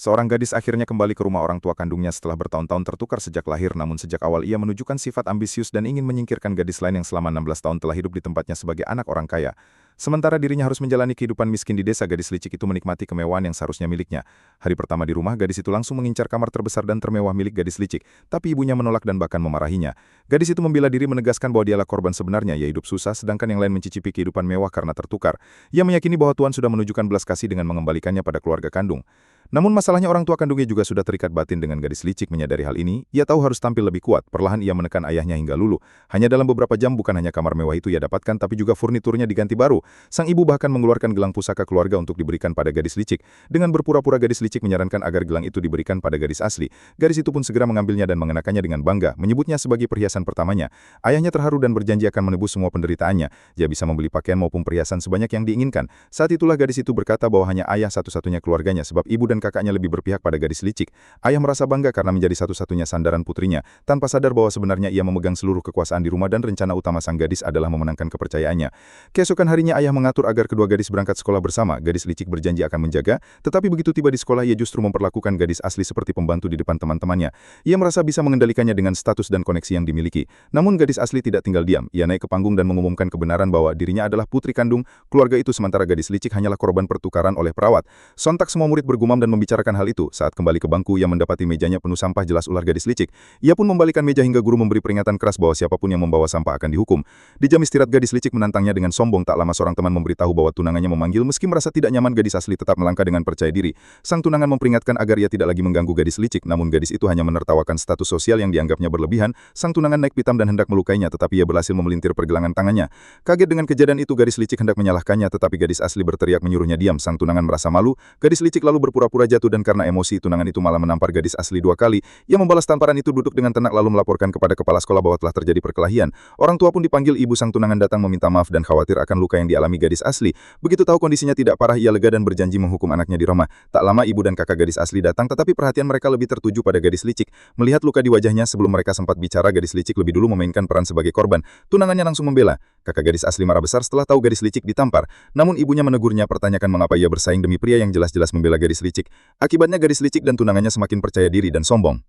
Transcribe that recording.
Seorang gadis akhirnya kembali ke rumah orang tua kandungnya setelah bertahun-tahun tertukar sejak lahir, namun sejak awal ia menunjukkan sifat ambisius dan ingin menyingkirkan gadis lain yang selama 16 tahun telah hidup di tempatnya sebagai anak orang kaya. Sementara dirinya harus menjalani kehidupan miskin di desa, gadis licik itu menikmati kemewahan yang seharusnya miliknya. Hari pertama di rumah, gadis itu langsung mengincar kamar terbesar dan termewah milik gadis licik, tapi ibunya menolak dan bahkan memarahinya. Gadis itu membela diri menegaskan bahwa dialah korban sebenarnya, ia hidup susah sedangkan yang lain mencicipi kehidupan mewah karena tertukar. Ia meyakini bahwa Tuhan sudah menunjukkan belas kasih dengan mengembalikannya pada keluarga kandung. Namun masalahnya orang tua kandungnya juga sudah terikat batin dengan gadis licik. Menyadari hal ini, ia tahu harus tampil lebih kuat. Perlahan ia menekan ayahnya hingga luluh. Hanya dalam beberapa jam bukan hanya kamar mewah itu ia dapatkan, tapi juga furniturnya diganti baru. Sang ibu bahkan mengeluarkan gelang pusaka keluarga untuk diberikan pada gadis licik. Dengan berpura-pura gadis licik menyarankan agar gelang itu diberikan pada gadis asli. Gadis itu pun segera mengambilnya dan mengenakannya dengan bangga, menyebutnya sebagai perhiasan pertamanya. Ayahnya terharu dan berjanji akan menebus semua penderitaannya. Dia bisa membeli pakaian maupun perhiasan sebanyak yang diinginkan. Saat itulah gadis itu berkata bahwa hanya ayah satu-satunya keluarganya sebab ibu dan kakaknya lebih berpihak pada gadis licik. Ayah merasa bangga karena menjadi satu-satunya sandaran putrinya, tanpa sadar bahwa sebenarnya ia memegang seluruh kekuasaan di rumah dan rencana utama sang gadis adalah memenangkan kepercayaannya. Keesokan harinya ayah mengatur agar kedua gadis berangkat sekolah bersama. Gadis licik berjanji akan menjaga, tetapi begitu tiba di sekolah ia justru memperlakukan gadis asli seperti pembantu di depan teman-temannya. Ia merasa bisa mengendalikannya dengan status dan koneksi yang dimiliki. Namun gadis asli tidak tinggal diam. Ia naik ke panggung dan mengumumkan kebenaran bahwa dirinya adalah putri kandung keluarga itu, sementara gadis licik hanyalah korban pertukaran oleh perawat. Sontak semua murid bergumam dan membicarakan hal itu. Saat kembali ke bangku, ia mendapati mejanya penuh sampah, jelas ulah gadis licik. Ia pun membalikan meja hingga guru memberi peringatan keras bahwa siapapun yang membawa sampah akan dihukum. Di jam istirahat, gadis licik menantangnya dengan sombong. Tak lama seorang teman memberitahu bahwa tunangannya memanggil. Meski merasa tidak nyaman, gadis asli tetap melangkah dengan percaya diri. Sang tunangan memperingatkan agar ia tidak lagi mengganggu gadis licik, namun gadis itu hanya menertawakan status sosial yang dianggapnya berlebihan. Sang tunangan naik pitam dan hendak melukainya, tetapi ia berhasil memelintir pergelangan tangannya. Kaget dengan kejadian itu, gadis licik hendak menyalahkannya, tetapi gadis asli berteriak menyuruhnya diam. Sang tunangan merasa malu. Gadis licik lalu berpura-pura jatuh dan karena emosi, tunangan itu malah menampar gadis asli 2 kali. Ia membalas tamparan itu duduk dengan tenang lalu melaporkan kepada kepala sekolah bahwa telah terjadi perkelahian. Orang tua pun dipanggil. Ibu sang tunangan datang meminta maaf dan khawatir akan luka yang dialami gadis asli. Begitu tahu kondisinya tidak parah, ia lega dan berjanji menghukum anaknya di rumah. Tak lama ibu dan kakak gadis asli datang, tetapi perhatian mereka lebih tertuju pada gadis licik. Melihat luka di wajahnya, sebelum mereka sempat bicara, gadis licik lebih dulu memainkan peran sebagai korban. Tunangannya langsung membela. Kakak gadis asli marah besar setelah tahu gadis licik ditampar. Namun ibunya menegurnya, pertanyakan mengapa ia bersaing demi pria yang jelas-jelas membela gadis licik. Akibatnya gadis licik dan tunangannya semakin percaya diri dan sombong.